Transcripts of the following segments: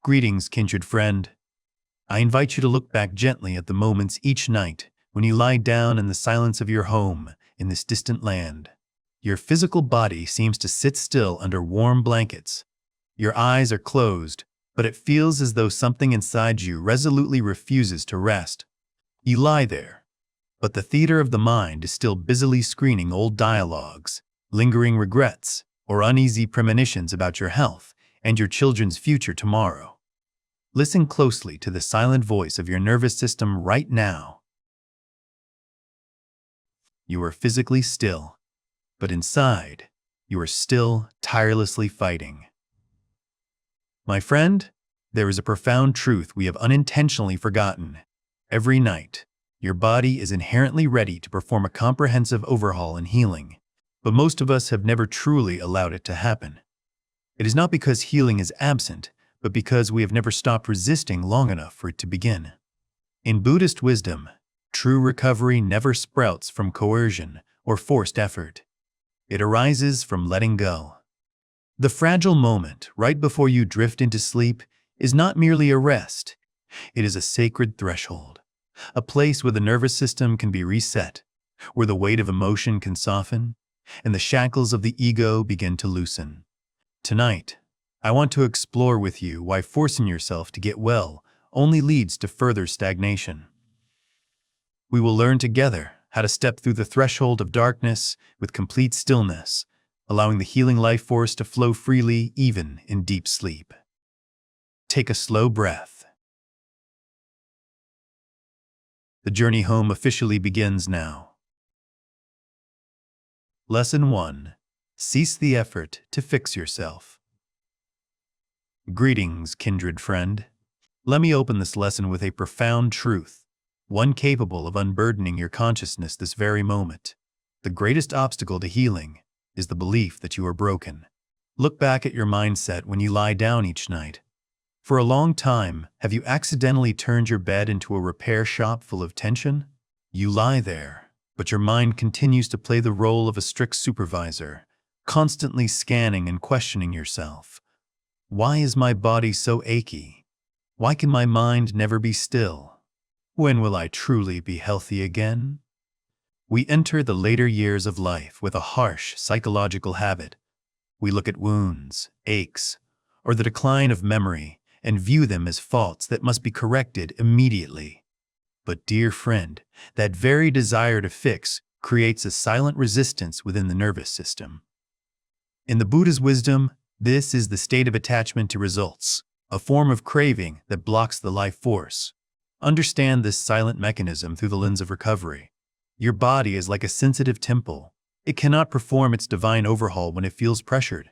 Greetings, kindred friend. I invite you to look back gently at the moments each night when you lie down in the silence of your home in this distant land. Your physical body seems to sit still under warm blankets. Your eyes are closed, but it feels as though something inside you resolutely refuses to rest. You lie there, but the theater of the mind is still busily screening old dialogues, lingering regrets, or uneasy premonitions about your health and your children's future tomorrow. Listen closely to the silent voice of your nervous system right now. You are physically still, but inside, you are still tirelessly fighting. My friend, there is a profound truth we have unintentionally forgotten. Every night, your body is inherently ready to perform a comprehensive overhaul and healing, but most of us have never truly allowed it to happen. It is not because healing is absent, but because we have never stopped resisting long enough for it to begin. In Buddhist wisdom, true recovery never sprouts from coercion or forced effort. It arises from letting go. The fragile moment right before you drift into sleep is not merely a rest. It is a sacred threshold, a place where the nervous system can be reset, where the weight of emotion can soften, and the shackles of the ego begin to loosen. Tonight, I want to explore with you why forcing yourself to get well only leads to further stagnation. We will learn together how to step through the threshold of darkness with complete stillness, allowing the healing life force to flow freely even in deep sleep. Take a slow breath. The journey home officially begins now. Lesson 1. Cease the effort to fix yourself. Greetings, kindred friend. Let me open this lesson with a profound truth, one capable of unburdening your consciousness this very moment. The greatest obstacle to healing is the belief that you are broken. Look back at your mindset when you lie down each night. For a long time, have you accidentally turned your bed into a repair shop full of tension? You lie there, but your mind continues to play the role of a strict supervisor, constantly scanning and questioning yourself. Why is my body so achy? Why can my mind never be still? When will I truly be healthy again? We enter the later years of life with a harsh psychological habit. We look at wounds, aches, or the decline of memory and view them as faults that must be corrected immediately. But dear friend, that very desire to fix creates a silent resistance within the nervous system. In the Buddha's wisdom, this is the state of attachment to results, a form of craving that blocks the life force. Understand this silent mechanism through the lens of recovery. Your body is like a sensitive temple. It cannot perform its divine overhaul when it feels pressured.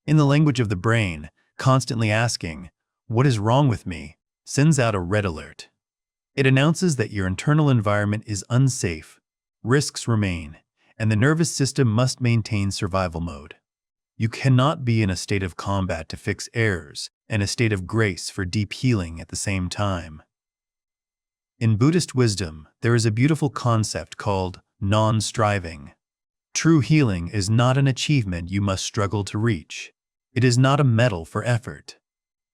In the language of the brain, constantly asking, "What is wrong with me?" sends out a red alert. It announces that your internal environment is unsafe, risks remain, and the nervous system must maintain survival mode. You cannot be in a state of combat to fix errors and a state of grace for deep healing at the same time. In Buddhist wisdom, there is a beautiful concept called non-striving. True healing is not an achievement you must struggle to reach. It is not a medal for effort.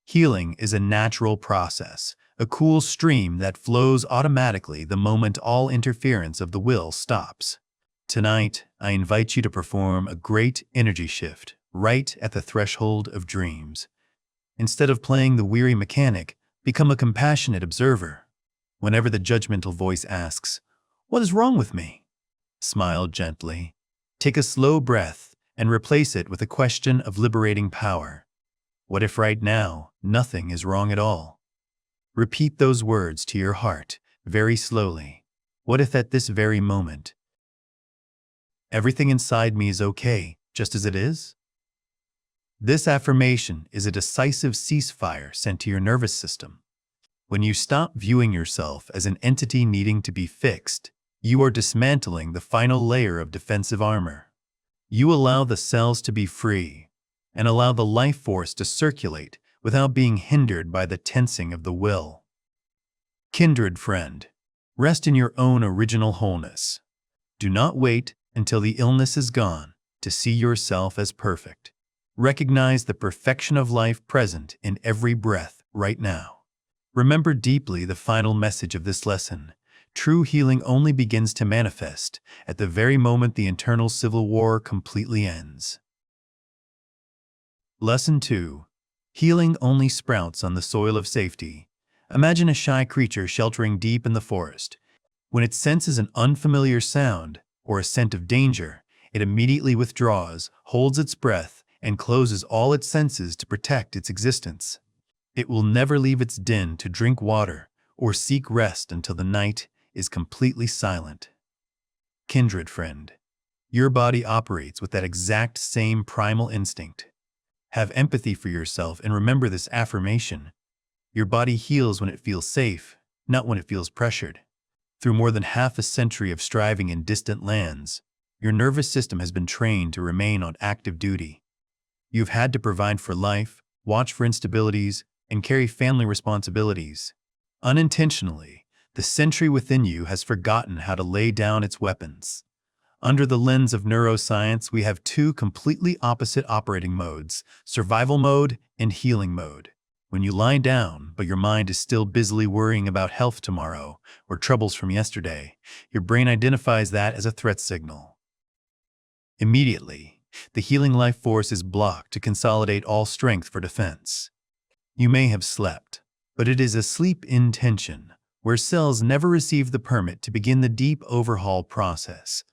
Healing is a natural process, a cool stream that flows automatically the moment all interference of the will stops. Tonight, I invite you to perform a great energy shift right at the threshold of dreams. Instead of playing the weary mechanic, become a compassionate observer. Whenever the judgmental voice asks, "What is wrong with me?" smile gently. Take a slow breath and replace it with a question of liberating power. What if right now, nothing is wrong at all? Repeat those words to your heart very slowly. What if at this very moment, everything inside me is okay, just as it is? This affirmation is a decisive ceasefire sent to your nervous system. When you stop viewing yourself as an entity needing to be fixed, you are dismantling the final layer of defensive armor. You allow the cells to be free and allow the life force to circulate without being hindered by the tensing of the will. Kindred friend, rest in your own original wholeness. Do not wait until the illness is gone to see yourself as perfect. Recognize the perfection of life present in every breath right now. Remember deeply the final message of this lesson. True healing only begins to manifest at the very moment the internal civil war completely ends. Lesson 2. Healing only sprouts on the soil of safety. Imagine a shy creature sheltering deep in the forest. When it senses an unfamiliar sound or a scent of danger, it immediately withdraws, holds its breath, and closes all its senses to protect its existence. It will never leave its den to drink water or seek rest until the night is completely silent. Kindred friend, your body operates with that exact same primal instinct. Have empathy for yourself and remember this affirmation. Your body heals when it feels safe, not when it feels pressured. Through more than half a century of striving in distant lands, your nervous system has been trained to remain on active duty. You've had to provide for life, watch for instabilities, and carry family responsibilities. Unintentionally, the century within you has forgotten how to lay down its weapons. Under the lens of neuroscience, we have two completely opposite operating modes, survival mode and healing mode. When you lie down, but your mind is still busily worrying about health tomorrow or troubles from yesterday, your brain identifies that as a threat signal. Immediately, the healing life force is blocked to consolidate all strength for defense. You may have slept, but it is a sleep in tension, where cells never receive the permit to begin the deep overhaul process.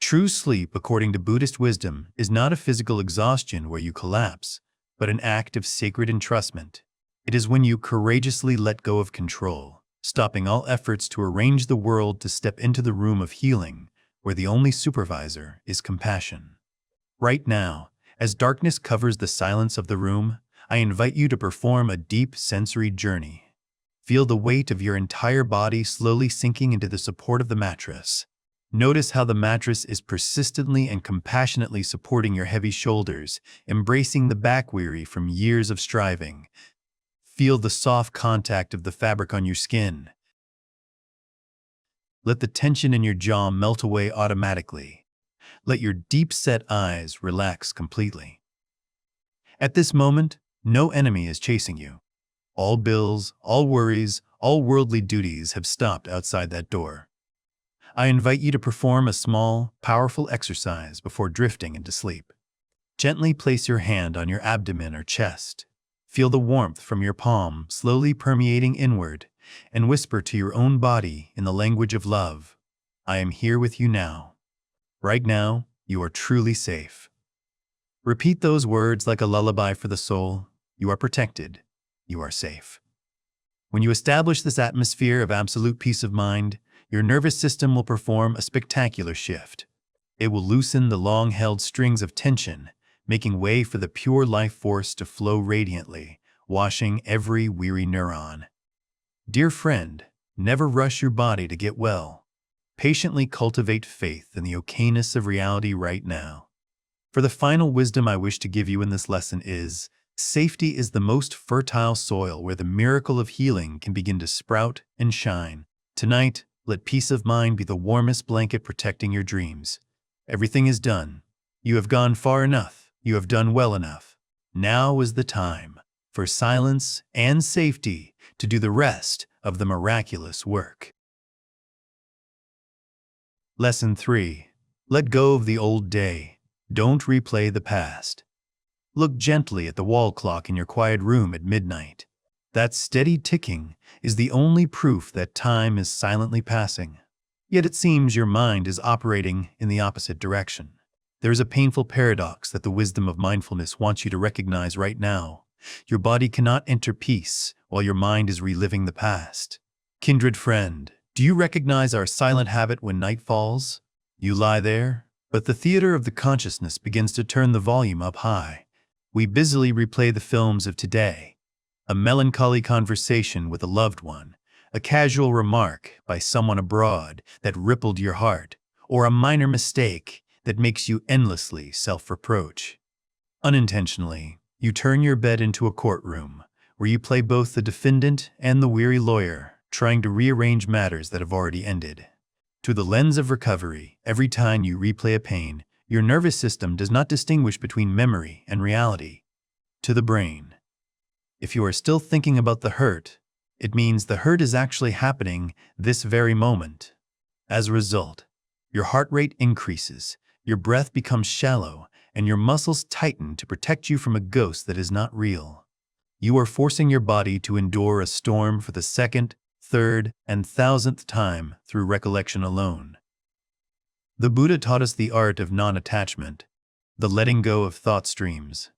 True sleep, according to Buddhist wisdom, is not a physical exhaustion where you collapse, but an act of sacred entrustment. It is when you courageously let go of control, stopping all efforts to arrange the world to step into the room of healing, where the only supervisor is compassion. Right now, as darkness covers the silence of the room, I invite you to perform a deep sensory journey. Feel the weight of your entire body slowly sinking into the support of the mattress. Notice how the mattress is persistently and compassionately supporting your heavy shoulders, embracing the back weary from years of striving. Feel the soft contact of the fabric on your skin. Let the tension in your jaw melt away automatically. Let your deep-set eyes relax completely. At this moment, no enemy is chasing you. All bills, all worries, all worldly duties have stopped outside that door. I invite you to perform a small, powerful exercise before drifting into sleep. Gently place your hand on your abdomen or chest. Feel the warmth from your palm slowly permeating inward, and whisper to your own body in the language of love, I am here with you now. Right now, you are truly safe. Repeat those words like a lullaby for the soul. You are protected. You are safe. When you establish this atmosphere of absolute peace of mind, your nervous system will perform a spectacular shift. It will loosen the long-held strings of tension, making way for the pure life force to flow radiantly, washing every weary neuron. Dear friend, never rush your body to get well. Patiently cultivate faith in the okayness of reality right now. For the final wisdom I wish to give you in this lesson is, safety is the most fertile soil where the miracle of healing can begin to sprout and shine. Tonight, let peace of mind be the warmest blanket protecting your dreams. Everything is done. You have gone far enough. You have done well enough. Now is the time for silence and safety to do the rest of the miraculous work. Lesson 3. Let go of the old day. Don't replay the past. Look gently at the wall clock in your quiet room at midnight. That steady ticking is the only proof that time is silently passing. Yet it seems your mind is operating in the opposite direction. There is a painful paradox that the wisdom of mindfulness wants you to recognize right now. Your body cannot enter peace while your mind is reliving the past. Kindred friend, do you recognize our silent habit when night falls? You lie there, but the theater of the consciousness begins to turn the volume up high. We busily replay the films of today. A melancholy conversation with a loved one, a casual remark by someone abroad that rippled your heart, or a minor mistake that makes you endlessly self-reproach. Unintentionally, you turn your bed into a courtroom, where you play both the defendant and the weary lawyer, trying to rearrange matters that have already ended. Through the lens of recovery, every time you replay a pain, your nervous system does not distinguish between memory and reality. To the brain, If you are still thinking about the hurt, it means the hurt is actually happening this very moment. As a result, your heart rate increases, your breath becomes shallow, and your muscles tighten to protect you from a ghost that is not real. You are forcing your body to endure a storm for the second, third, and thousandth time through recollection alone. The Buddha taught us the art of non-attachment, the letting go of thought streams.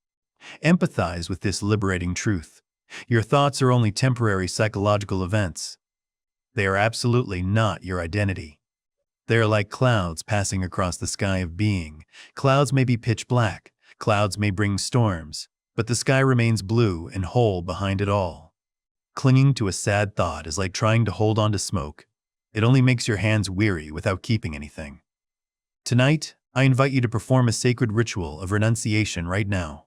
Empathize with this liberating truth. Your thoughts are only temporary psychological events. They are absolutely not your identity. They are like clouds passing across the sky of being. Clouds may be pitch black, clouds may bring storms, but the sky remains blue and whole behind it all. Clinging to a sad thought is like trying to hold on to smoke. It only makes your hands weary without keeping anything. Tonight, I invite you to perform a sacred ritual of renunciation right now.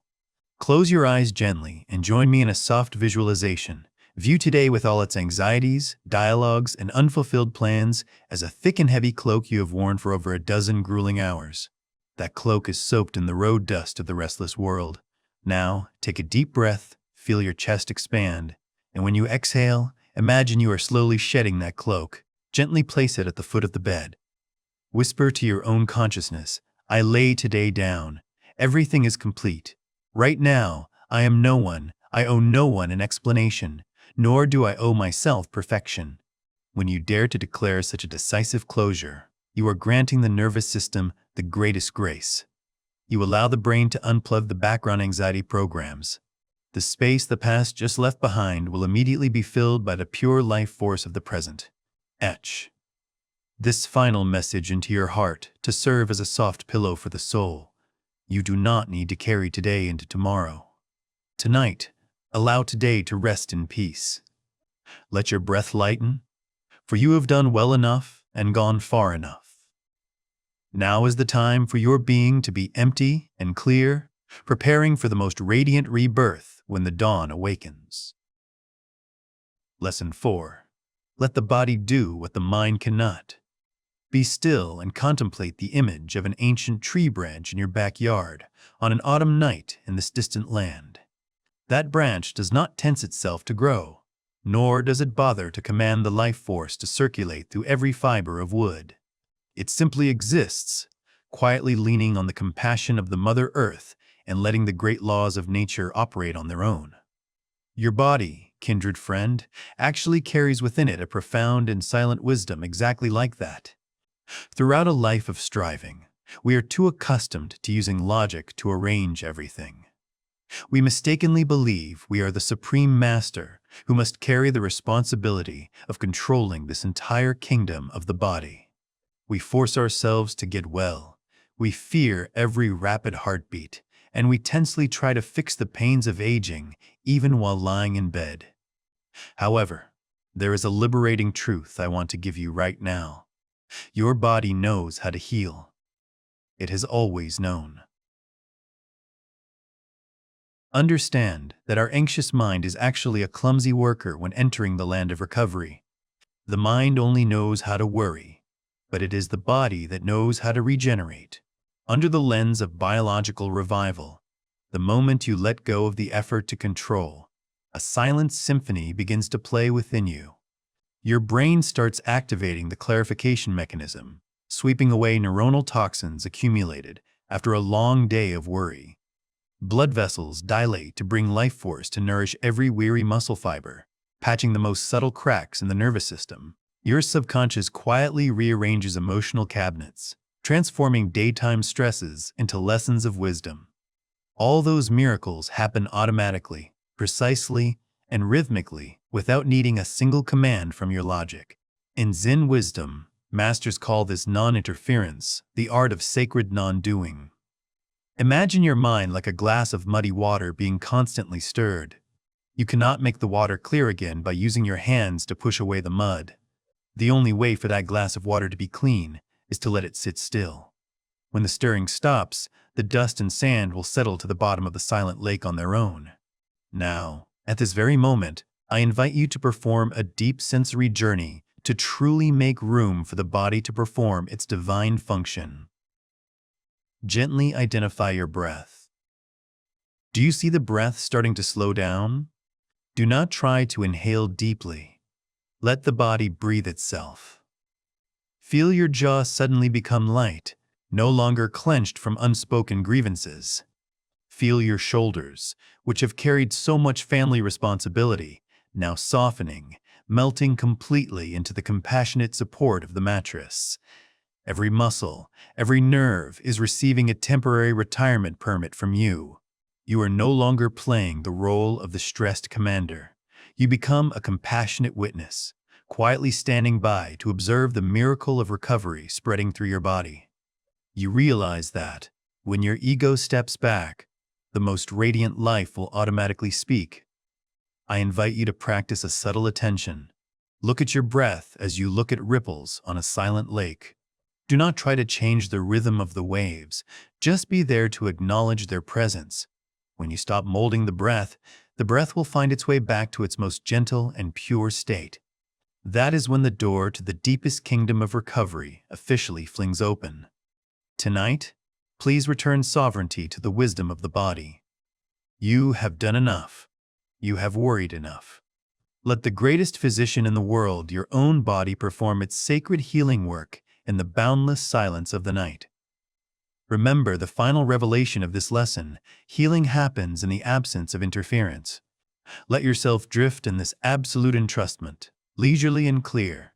Close your eyes gently and join me in a soft visualization. View today with all its anxieties, dialogues, and unfulfilled plans as a thick and heavy cloak you have worn for over a dozen grueling hours. That cloak is soaked in the road dust of the restless world. Now, take a deep breath, feel your chest expand, and when you exhale, imagine you are slowly shedding that cloak. Gently place it at the foot of the bed. Whisper to your own consciousness, I lay today down. Everything is complete. Right now, I am no one. I owe no one an explanation, nor do I owe myself perfection. When you dare to declare such a decisive closure, you are granting the nervous system the greatest grace. You allow the brain to unplug the background anxiety programs. The space the past just left behind will immediately be filled by the pure life force of the present. Etch this final message into your heart to serve as a soft pillow for the soul. You do not need to carry today into tomorrow. Tonight, allow today to rest in peace. Let your breath lighten, for you have done well enough and gone far enough. Now is the time for your being to be empty and clear, preparing for the most radiant rebirth when the dawn awakens. Lesson 4. Let the body do what the mind cannot. Be still and contemplate the image of an ancient tree branch in your backyard on an autumn night in this distant land. That branch does not tense itself to grow, nor does it bother to command the life force to circulate through every fiber of wood. It simply exists, quietly leaning on the compassion of the Mother Earth and letting the great laws of nature operate on their own. Your body, kindred friend, actually carries within it a profound and silent wisdom exactly like that. Throughout a life of striving, we are too accustomed to using logic to arrange everything. We mistakenly believe we are the supreme master who must carry the responsibility of controlling this entire kingdom of the body. We force ourselves to get well. We fear every rapid heartbeat, and we tensely try to fix the pains of aging even while lying in bed. However, there is a liberating truth I want to give you right now. Your body knows how to heal. It has always known. Understand that our anxious mind is actually a clumsy worker when entering the land of recovery. The mind only knows how to worry, but it is the body that knows how to regenerate. Under the lens of biological revival, the moment you let go of the effort to control, a silent symphony begins to play within you. Your brain starts activating the clarification mechanism, sweeping away neuronal toxins accumulated after a long day of worry. Blood vessels dilate to bring life force to nourish every weary muscle fiber, patching the most subtle cracks in the nervous system. Your subconscious quietly rearranges emotional cabinets, transforming daytime stresses into lessons of wisdom. All those miracles happen automatically, precisely, and rhythmically without needing a single command from your logic. In Zen wisdom, masters call this non-interference the art of sacred non-doing. Imagine your mind like a glass of muddy water being constantly stirred. You cannot make the water clear again by using your hands to push away the mud. The only way for that glass of water to be clean is to let it sit still. When the stirring stops, the dust and sand will settle to the bottom of the silent lake on their own. Now, at this very moment, I invite you to perform a deep sensory journey to truly make room for the body to perform its divine function. Gently identify your breath. Do you see the breath starting to slow down? Do not try to inhale deeply. Let the body breathe itself. Feel your jaw suddenly become light, no longer clenched from unspoken grievances. Feel your shoulders, which have carried so much family responsibility, now softening, melting completely into the compassionate support of the mattress. Every muscle, every nerve is receiving a temporary retirement permit from you. You are no longer playing the role of the stressed commander. You become a compassionate witness, quietly standing by to observe the miracle of recovery spreading through your body. You realize that, when your ego steps back, the most radiant life will automatically speak. I invite you to practice a subtle attention. Look at your breath as you look at ripples on a silent lake. Do not try to change the rhythm of the waves. Just be there to acknowledge their presence. When you stop molding the breath will find its way back to its most gentle and pure state. That is when the door to the deepest kingdom of recovery officially flings open. Tonight, please return sovereignty to the wisdom of the body. You have done enough. You have worried enough. Let the greatest physician in the world, your own body, perform its sacred healing work in the boundless silence of the night. Remember the final revelation of this lesson: healing happens in the absence of interference. Let yourself drift in this absolute entrustment, leisurely and clear,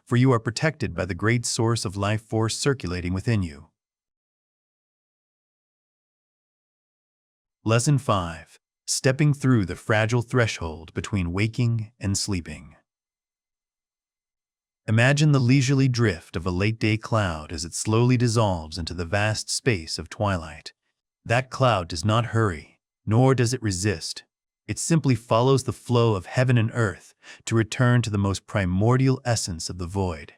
for you are protected by the great source of life force circulating within you. Lesson 5. Stepping through the fragile threshold between waking and sleeping. Imagine the leisurely drift of a late-day cloud as it slowly dissolves into the vast space of twilight. That cloud does not hurry, nor does it resist. It simply follows the flow of heaven and earth to return to the most primordial essence of the void.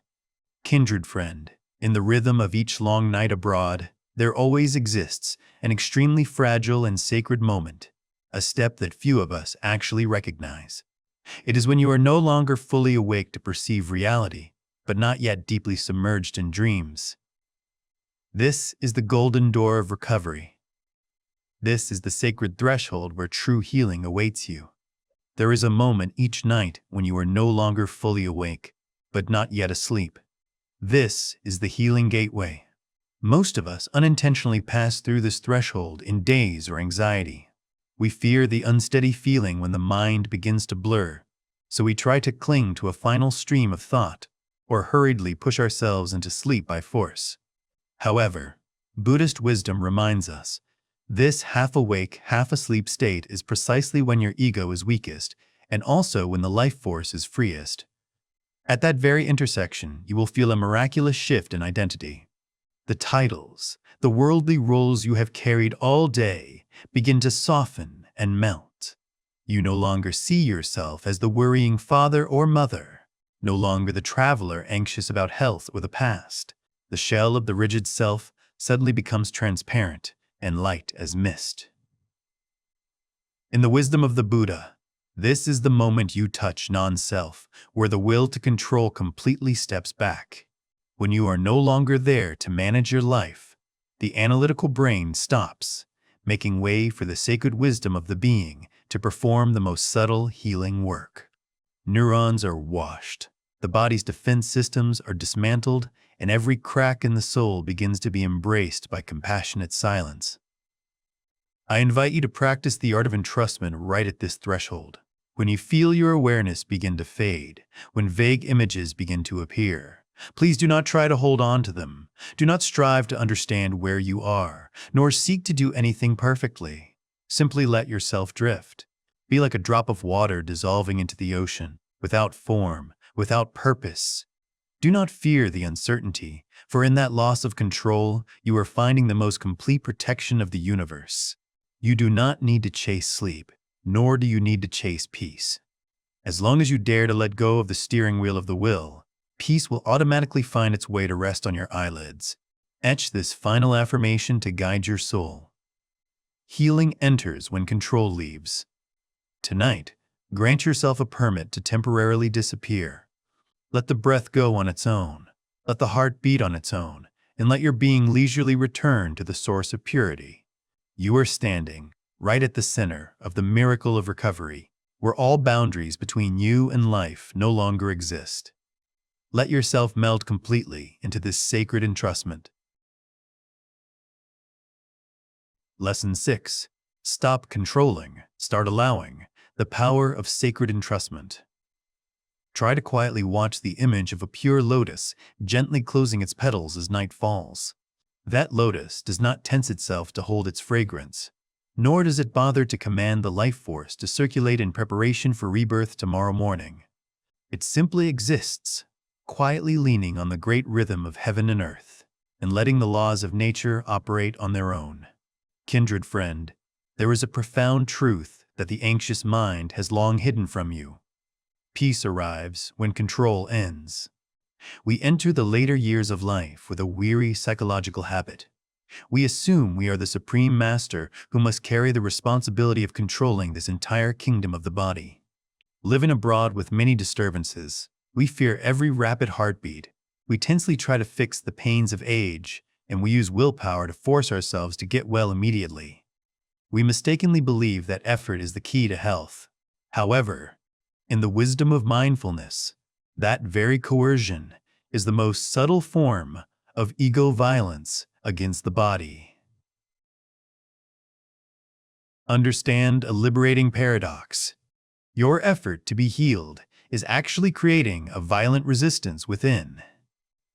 Kindred friend, in the rhythm of each long night abroad, there always exists an extremely fragile and sacred moment, a step that few of us actually recognize. It is when you are no longer fully awake to perceive reality, but not yet deeply submerged in dreams. This is the golden door of recovery. This is the sacred threshold where true healing awaits you. There is a moment each night when you are no longer fully awake, but not yet asleep. This is the healing gateway. Most of us unintentionally pass through this threshold in daze or anxiety. We fear the unsteady feeling when the mind begins to blur, so we try to cling to a final stream of thought or hurriedly push ourselves into sleep by force. However, Buddhist wisdom reminds us, this half-awake, half-asleep state is precisely when your ego is weakest and also when the life force is freest. At that very intersection, you will feel a miraculous shift in identity. The titles, the worldly roles you have carried all day, begin to soften and melt. You no longer see yourself as the worrying father or mother, no longer the traveler anxious about health or the past. The shell of the rigid self suddenly becomes transparent and light as mist. In the wisdom of the Buddha, this is the moment you touch non-self, where the will to control completely steps back. When you are no longer there to manage your life, the analytical brain stops, making way for the sacred wisdom of the being to perform the most subtle healing work. Neurons are washed, the body's defense systems are dismantled, and every crack in the soul begins to be embraced by compassionate silence. I invite you to practice the art of entrustment right at this threshold. When you feel your awareness begin to fade, when vague images begin to appear, please do not try to hold on to them. Do not strive to understand where you are, nor seek to do anything perfectly. Simply let yourself drift. Be like a drop of water dissolving into the ocean, without form, without purpose. Do not fear the uncertainty, for in that loss of control, you are finding the most complete protection of the universe. You do not need to chase sleep, nor do you need to chase peace. As long as you dare to let go of the steering wheel of the will, peace will automatically find its way to rest on your eyelids. Etch this final affirmation to guide your soul. Healing enters when control leaves. Tonight, grant yourself a permit to temporarily disappear. Let the breath go on its own. Let the heart beat on its own, and let your being leisurely return to the source of purity. You are standing right at the center of the miracle of recovery, where all boundaries between you and life no longer exist. Let yourself melt completely into this sacred entrustment. Lesson 6. Stop controlling, start allowing. The power of sacred entrustment. Try to quietly watch the image of a pure lotus gently closing its petals as night falls. That lotus does not tense itself to hold its fragrance, nor does it bother to command the life force to circulate in preparation for rebirth tomorrow morning. It simply exists, quietly leaning on the great rhythm of heaven and earth, and letting the laws of nature operate on their own. Kindred friend, there is a profound truth that the anxious mind has long hidden from you. Peace arrives when control ends. We enter the later years of life with a weary psychological habit. We assume we are the supreme master who must carry the responsibility of controlling this entire kingdom of the body. Living abroad with many disturbances, we fear every rapid heartbeat. We tensely try to fix the pains of age, and we use willpower to force ourselves to get well immediately. We mistakenly believe that effort is the key to health. However, in the wisdom of mindfulness, that very coercion is the most subtle form of ego violence against the body. Understand a liberating paradox. Your effort to be healed is actually creating a violent resistance within.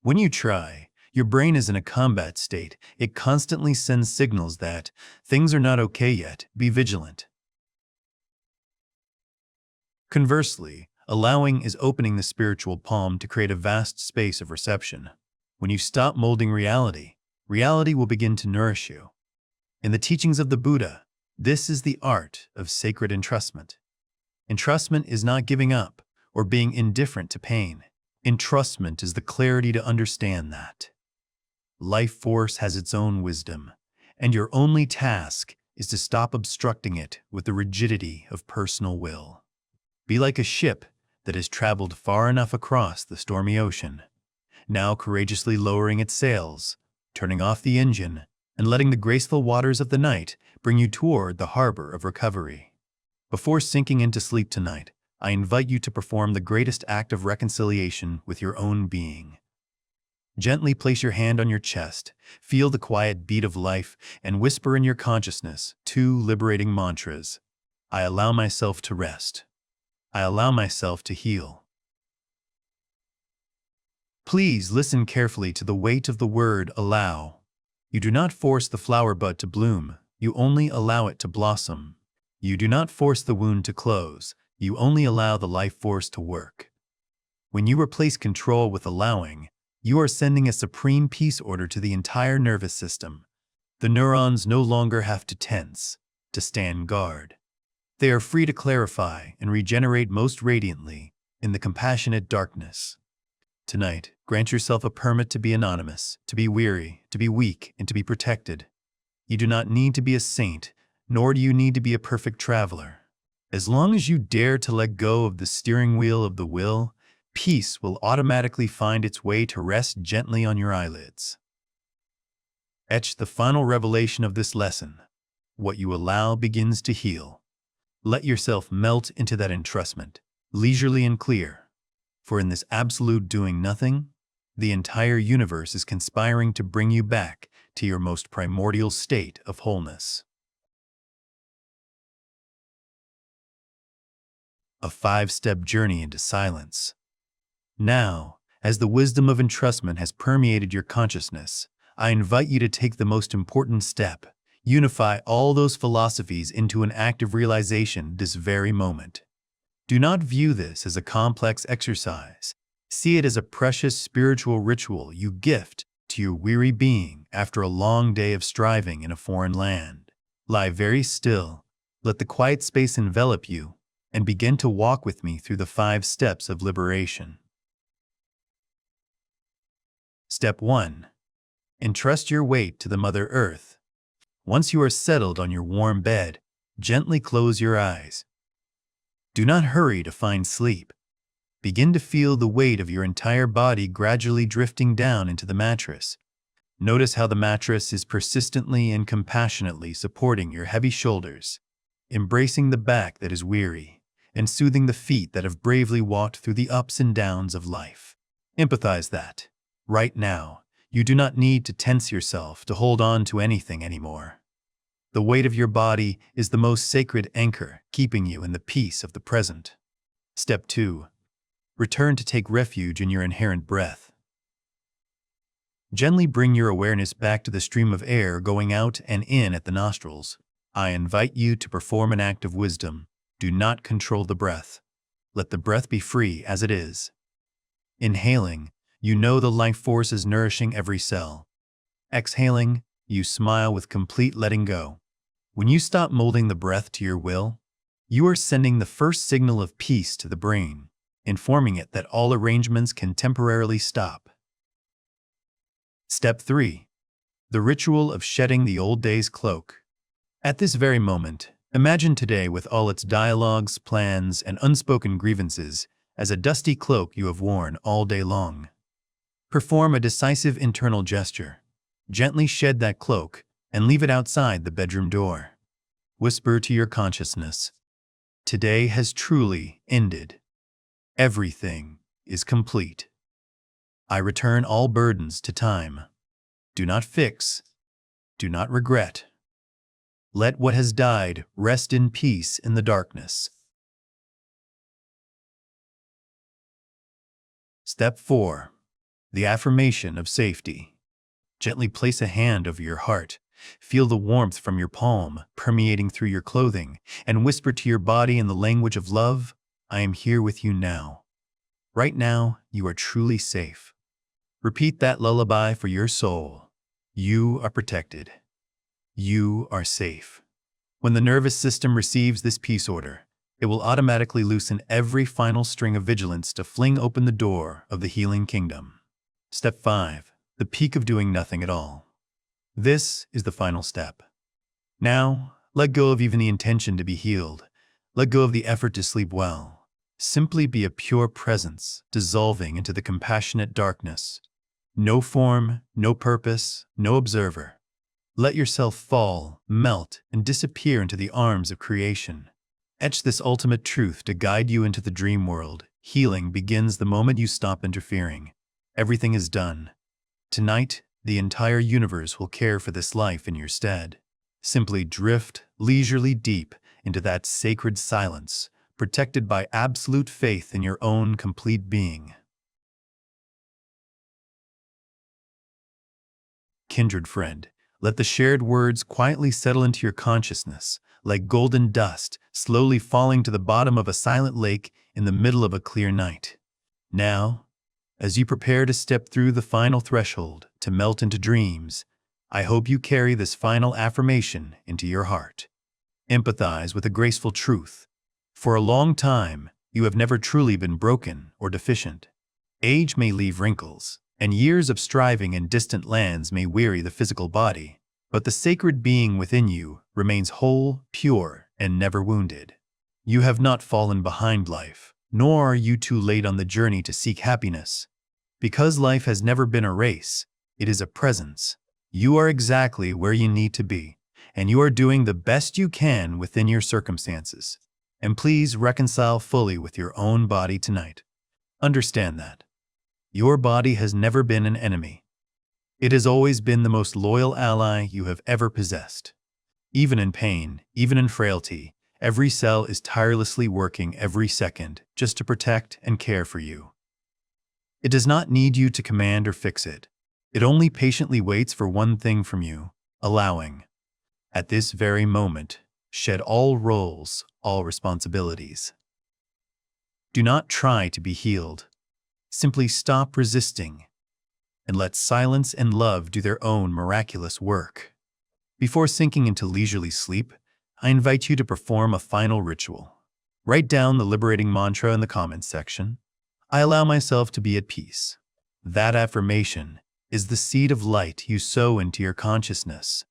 When you try, your brain is in a combat state. It constantly sends signals that things are not okay yet. Be vigilant. Conversely, allowing is opening the spiritual palm to create a vast space of reception. When you stop molding reality, reality will begin to nourish you. In the teachings of the Buddha, this is the art of sacred entrustment. Entrustment is not giving up or being indifferent to pain. Entrustment is the clarity to understand that life force has its own wisdom, and your only task is to stop obstructing it with the rigidity of personal will. Be like a ship that has traveled far enough across the stormy ocean, now courageously lowering its sails, turning off the engine, and letting the graceful waters of the night bring you toward the harbor of recovery. Before sinking into sleep tonight, I invite you to perform the greatest act of reconciliation with your own being. Gently place your hand on your chest, feel the quiet beat of life, and whisper in your consciousness 2 liberating mantras. I allow myself to rest. I allow myself to heal. Please listen carefully to the weight of the word allow. You do not force the flower bud to bloom, you only allow it to blossom. You do not force the wound to close, you only allow the life force to work. When you replace control with allowing, you are sending a supreme peace order to the entire nervous system. The neurons no longer have to tense, to stand guard. They are free to clarify and regenerate most radiantly in the compassionate darkness. Tonight, grant yourself a permit to be anonymous, to be weary, to be weak, and to be protected. You do not need to be a saint, nor do you need to be a perfect traveler. As long as you dare to let go of the steering wheel of the will, peace will automatically find its way to rest gently on your eyelids. Etch the final revelation of this lesson. What you allow begins to heal. Let yourself melt into that entrustment, leisurely and clear. For in this absolute doing nothing, the entire universe is conspiring to bring you back to your most primordial state of wholeness. A 5-step journey into silence. Now, as the wisdom of entrustment has permeated your consciousness, I invite you to take the most important step. Unify all those philosophies into an act of realization this very moment. Do not view this as a complex exercise. See it as a precious spiritual ritual you gift to your weary being after a long day of striving in a foreign land. Lie very still, let the quiet space envelop you, and begin to walk with me through the 5 steps of liberation. Step 1. Entrust your weight to the Mother Earth. Once you are settled on your warm bed, gently close your eyes. Do not hurry to find sleep. Begin to feel the weight of your entire body gradually drifting down into the mattress. Notice how the mattress is persistently and compassionately supporting your heavy shoulders, embracing the back that is weary, and soothing the feet that have bravely walked through the ups and downs of life. Empathize that, right now, you do not need to tense yourself to hold on to anything anymore. The weight of your body is the most sacred anchor keeping you in the peace of the present. Step 2. Return to take refuge in your inherent breath. Gently bring your awareness back to the stream of air going out and in at the nostrils. I invite you to perform an act of wisdom. Do not control the breath. Let the breath be free as it is. Inhaling, you know the life force is nourishing every cell. Exhaling, you smile with complete letting go. When you stop molding the breath to your will, you are sending the first signal of peace to the brain, informing it that all arrangements can temporarily stop. Step 3. The ritual of shedding the old day's cloak. At this very moment, imagine today with all its dialogues, plans, and unspoken grievances as a dusty cloak you have worn all day long. Perform a decisive internal gesture. Gently shed that cloak and leave it outside the bedroom door. Whisper to your consciousness, "Today has truly ended. Everything is complete. I return all burdens to time. Do not fix. Do not regret. Let what has died rest in peace in the darkness." Step 4. The affirmation of safety. Gently place a hand over your heart. Feel the warmth from your palm permeating through your clothing, and whisper to your body in the language of love, "I am here with you now. Right now, you are truly safe." Repeat that lullaby for your soul. You are protected. You are safe. When the nervous system receives this peace order, it will automatically loosen every final string of vigilance to fling open the door of the healing kingdom. Step 5. The peak of doing nothing at all. This is the final step. Now, let go of even the intention to be healed. Let go of the effort to sleep well. Simply be a pure presence, dissolving into the compassionate darkness. No form, no purpose, no observer. Let yourself fall, melt, and disappear into the arms of creation. Etch this ultimate truth to guide you into the dream world. Healing begins the moment you stop interfering. Everything is done. Tonight, the entire universe will care for this life in your stead. Simply drift leisurely deep into that sacred silence, protected by absolute faith in your own complete being. Kindred friend, let the shared words quietly settle into your consciousness, like golden dust slowly falling to the bottom of a silent lake in the middle of a clear night. Now, as you prepare to step through the final threshold to melt into dreams, I hope you carry this final affirmation into your heart. Empathize with a graceful truth. For a long time, you have never truly been broken or deficient. Age may leave wrinkles, and years of striving in distant lands may weary the physical body, but the sacred being within you remains whole, pure, and never wounded. You have not fallen behind life, nor are you too late on the journey to seek happiness. Because life has never been a race, it is a presence. You are exactly where you need to be, and you are doing the best you can within your circumstances. And please reconcile fully with your own body tonight. Understand that. Your body has never been an enemy. It has always been the most loyal ally you have ever possessed. Even in pain, even in frailty, every cell is tirelessly working every second just to protect and care for you. It does not need you to command or fix it. It only patiently waits for one thing from you, allowing. At this very moment, shed all roles, all responsibilities. Do not try to be healed. Simply stop resisting and let silence and love do their own miraculous work. Before sinking into leisurely sleep, I invite you to perform a final ritual. Write down the liberating mantra in the comments section. I allow myself to be at peace. That affirmation is the seed of light you sow into your consciousness,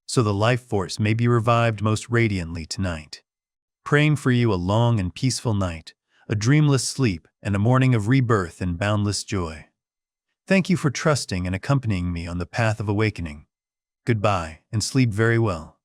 so the life force may be revived most radiantly tonight. Praying for you a long and peaceful night, a dreamless sleep, and a morning of rebirth and boundless joy. Thank you for trusting and accompanying me on the path of awakening. Goodbye, and sleep very well.